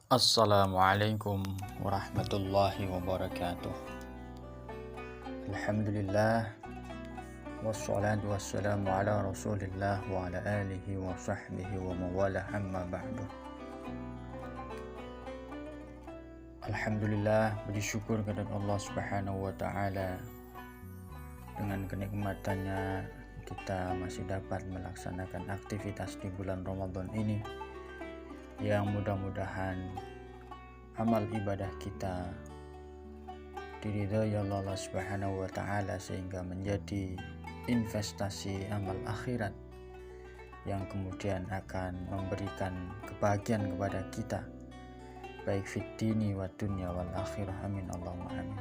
Assalamualaikum warahmatullahi wabarakatuh. Alhamdulillah wassalatu wassalamu ala rasulillah wa ala alihi wa sahbihi wa mawala amma ba'du. Alhamdulillah, puji syukur kepada Allah Subhanahu wa taala. Dengan kenikmatannya kita masih dapat melaksanakan aktivitas di bulan Ramadan ini, yang mudah-mudahan amal ibadah kita diridhai Allah Subhanahu wa taala sehingga menjadi investasi amal akhirat yang kemudian akan memberikan kebahagiaan kepada kita baik fid dini wa dunya wal akhirah, amin Allahumma amin.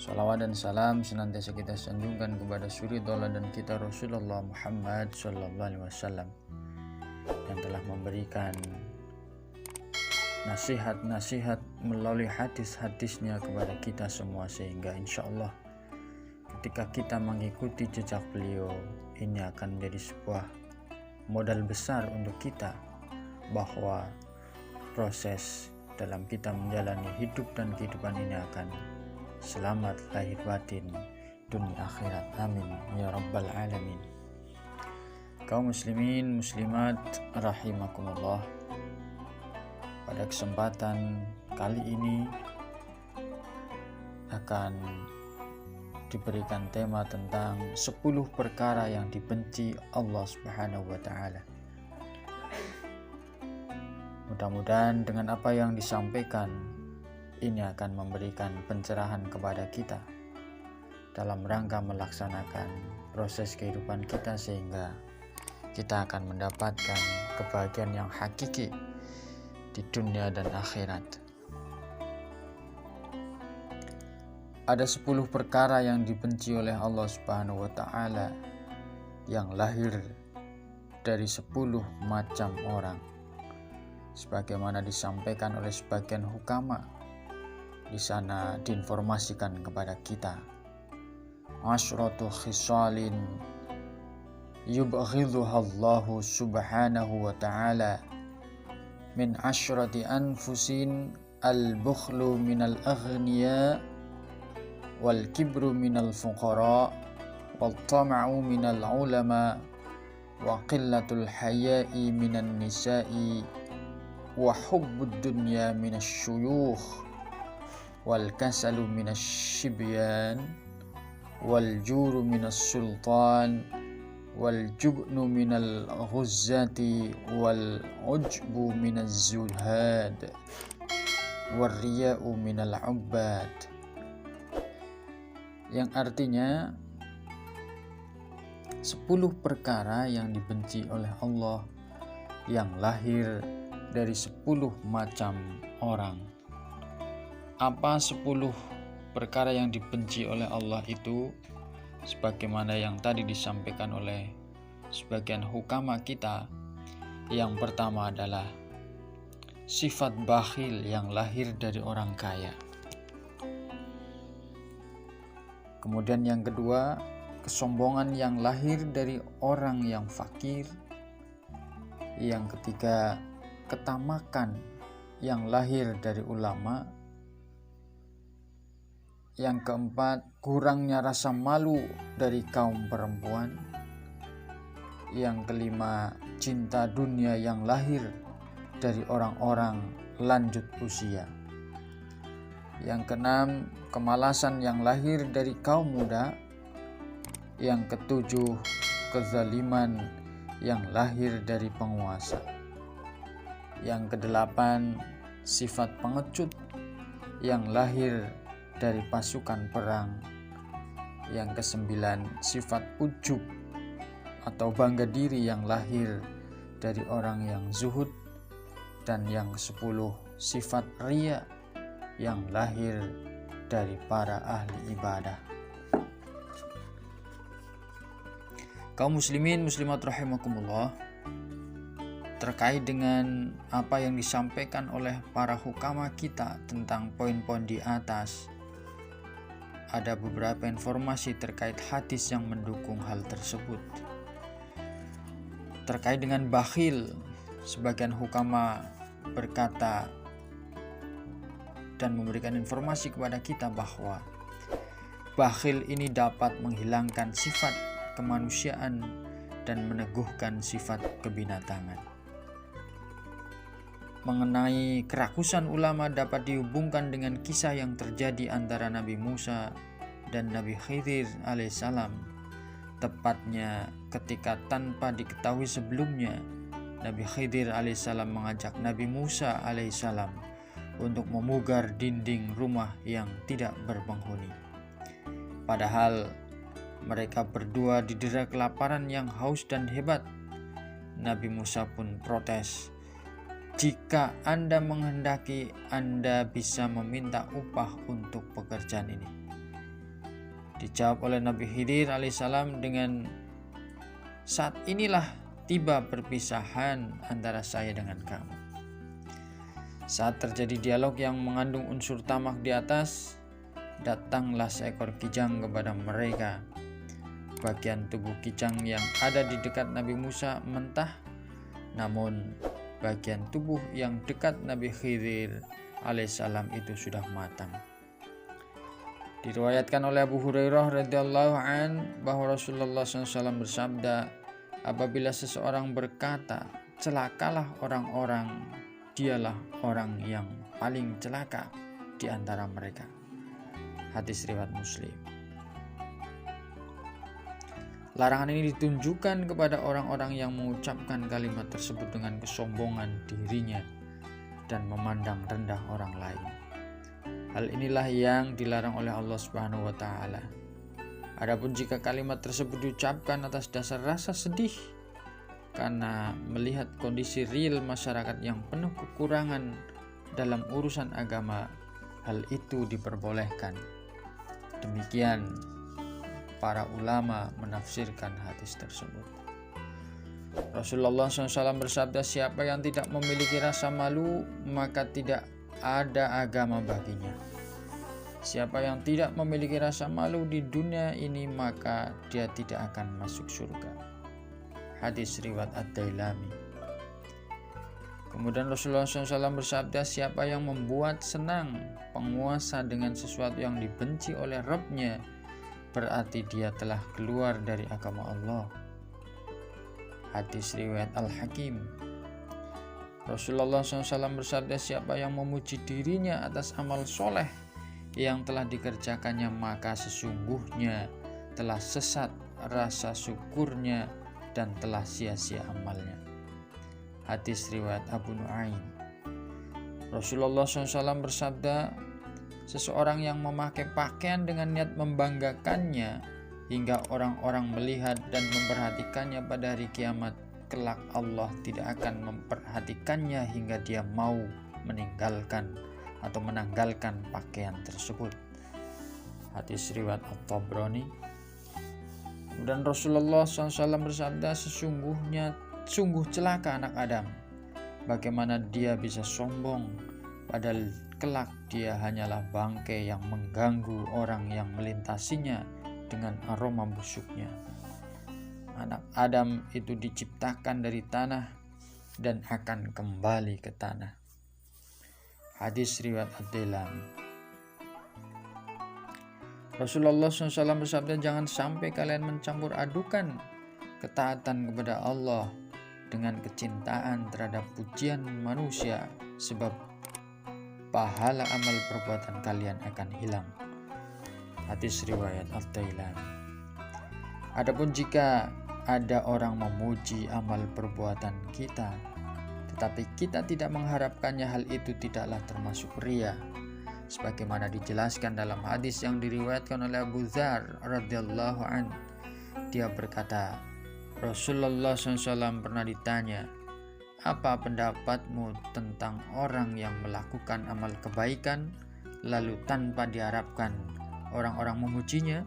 Salawat dan salam senantiasa kita sanjungkan kepada suri tauladan kita Rasulullah Muhammad sallallahu alaihi wasallam yang telah memberikan nasihat-nasihat melalui hadis-hadisnya kepada kita semua, sehingga insya Allah ketika kita mengikuti jejak beliau, ini akan menjadi sebuah modal besar untuk kita bahwa proses dalam kita menjalani hidup dan kehidupan ini akan selamat lahir batin dunia akhirat, amin ya rabbal alamin. Kaum muslimin muslimat rahimakumullah, pada kesempatan kali ini akan diberikan tema tentang 10 perkara yang dibenci Allah Subhanahu wa taala. Mudah-mudahan dengan apa yang disampaikan ini akan memberikan pencerahan kepada kita dalam rangka melaksanakan proses kehidupan kita, sehingga kita akan mendapatkan kebahagiaan yang hakiki di dunia dan akhirat. Ada 10 perkara yang dibenci oleh Allah Subhanahu wa taala yang lahir dari 10 macam orang, sebagaimana disampaikan oleh sebagian hukama. Di sana diinformasikan kepada kita asyratu khisalin yubghidhuha Allah subhanahu wa ta'ala min asyrati anfusin al-bukhlu minal aghniya wal kibru minal fuqara wal tama'u minal ulama wa qillatul haya'i minan nisa'i wa hubbud dunya minas syuyukh wal kasalu minas shibyan wal juru minas sultan wal jubnu minal ghuzzati wal ujbu minaz zuhad wal riya'u minal ubbad, yang artinya 10 perkara yang dibenci oleh Allah yang lahir dari 10 macam orang. Apa 10 perkara yang dibenci oleh Allah itu? Sebagaimana yang tadi disampaikan oleh sebagian hukama kita, yang pertama adalah sifat bakhil yang lahir dari orang kaya. Kemudian yang kedua, kesombongan yang lahir dari orang yang fakir. Yang ketiga, ketamakan yang lahir dari ulama. Yang keempat, kurangnya rasa malu dari kaum perempuan. Yang kelima, cinta dunia yang lahir dari orang-orang lanjut usia. Yang keenam, kemalasan yang lahir dari kaum muda. Yang ketujuh, kezaliman yang lahir dari penguasa. Yang kedelapan, sifat pengecut yang lahir dari pasukan perang. Yang kesembilan, sifat ujub atau bangga diri yang lahir dari orang yang zuhud. Dan yang ke-10, sifat riya yang lahir dari para ahli ibadah. Kaum muslimin muslimat rahimakumullah, terkait dengan apa yang disampaikan oleh para hukama kita tentang poin-poin di atas, ada beberapa informasi terkait hadis yang mendukung hal tersebut. Terkait dengan bakhil, sebagian hukama berkata dan memberikan informasi kepada kita bahwa bakhil ini dapat menghilangkan sifat kemanusiaan dan meneguhkan sifat kebinatangan. Mengenai kerakusan ulama dapat dihubungkan dengan kisah yang terjadi antara Nabi Musa dan Nabi Khidir alaihissalam. Tepatnya ketika tanpa diketahui sebelumnya, Nabi Khidir alaihissalam mengajak Nabi Musa alaihissalam untuk memugar dinding rumah yang tidak berpenghuni. Padahal mereka berdua didera kelaparan yang haus dan hebat. Nabi Musa pun protes, "Jika Anda menghendaki, Anda bisa meminta upah untuk pekerjaan ini." Dijawab oleh Nabi Khidir alaihissalam dengan, "Saat inilah tiba perpisahan antara saya dengan kamu." Saat terjadi dialog yang mengandung unsur tamak di atas, datanglah seekor kijang kepada mereka. Bagian tubuh kijang yang ada di dekat Nabi Musa mentah, namun bagian tubuh yang dekat Nabi Khidir alaihissalam itu sudah matang. Diriwayatkan oleh Abu Hurairah radhiyallahu an bahwa Rasulullah SAW bersabda, apabila seseorang berkata, "Celakalah orang-orang," dialah orang yang paling celaka di antara mereka. Hadis riwayat Muslim. Larangan ini ditunjukkan kepada orang-orang yang mengucapkan kalimat tersebut dengan kesombongan dirinya dan memandang rendah orang lain. Hal inilah yang dilarang oleh Allah Subhanahu wa taala. Adapun jika kalimat tersebut diucapkan atas dasar rasa sedih karena melihat kondisi real masyarakat yang penuh kekurangan dalam urusan agama, hal itu diperbolehkan. Demikian para ulama menafsirkan hadis tersebut. Rasulullah SAW bersabda, siapa yang tidak memiliki rasa malu, maka tidak ada agama baginya. Siapa yang tidak memiliki rasa malu di dunia ini, maka dia tidak akan masuk surga. Hadis riwayat Ad-Dailami. Kemudian Rasulullah SAW bersabda, siapa yang membuat senang penguasa dengan sesuatu yang dibenci oleh Rabb-nya, berarti dia telah keluar dari agama Allah. Hadis riwayat Al-Hakim. Rasulullah SAW bersabda, siapa yang memuji dirinya atas amal soleh yang telah dikerjakannya, maka sesungguhnya telah sesat rasa syukurnya dan telah sia-sia amalnya. Hadis riwayat Abu Nuaim. Rasulullah SAW bersabda, seseorang yang memakai pakaian dengan niat membanggakannya hingga orang-orang melihat dan memperhatikannya pada hari kiamat, kelak Allah tidak akan memperhatikannya hingga dia mau meninggalkan atau menanggalkan pakaian tersebut. Hadis riwayat At-Tabrani. Kemudian Rasulullah SAW bersabda, sungguh celaka anak Adam, bagaimana dia bisa sombong, padahal kelak dia hanyalah bangkai yang mengganggu orang yang melintasinya dengan aroma busuknya. Anak Adam itu diciptakan dari tanah dan akan kembali ke tanah. Hadis riwayat Ad-Dailami. Rasulullah SAW bersabda, jangan sampai kalian mencampur adukan ketaatan kepada Allah dengan kecintaan terhadap pujian manusia, sebab pahala amal perbuatan kalian akan hilang. Hadis riwayat Ad-Dailami. Adapun jika ada orang memuji amal perbuatan kita, tetapi kita tidak mengharapkannya, hal itu tidaklah termasuk riya. Sebagaimana dijelaskan dalam hadis yang diriwayatkan oleh Abu Dzar radhiyallahu an, dia berkata, Rasulullah SAW pernah ditanya, apa pendapatmu tentang orang yang melakukan amal kebaikan lalu tanpa diharapkan orang-orang memujinya?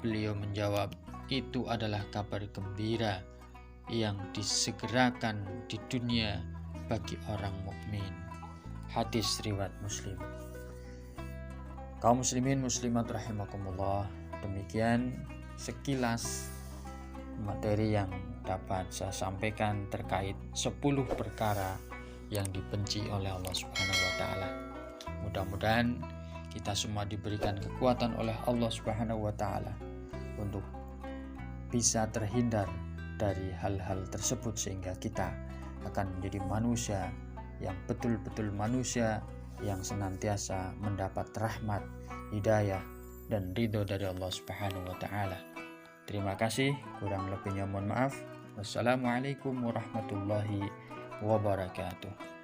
Beliau menjawab, itu adalah kabar gembira yang disegerakan di dunia bagi orang mukmin. Hadis riwayat Muslim. Kaum muslimin muslimat rahimakumullah, demikian sekilas materi yang dapat saya sampaikan terkait 10 perkara yang dibenci oleh Allah Subhanahu wa taala. Mudah-mudahan kita semua diberikan kekuatan oleh Allah Subhanahu wa taala untuk bisa terhindar dari hal-hal tersebut, sehingga kita akan menjadi manusia yang betul-betul manusia yang senantiasa mendapat rahmat, hidayah, dan ridho dari Allah Subhanahu wa taala. Terima kasih, kurang lebihnya mohon maaf. Wassalamualaikum warahmatullahi wabarakatuh.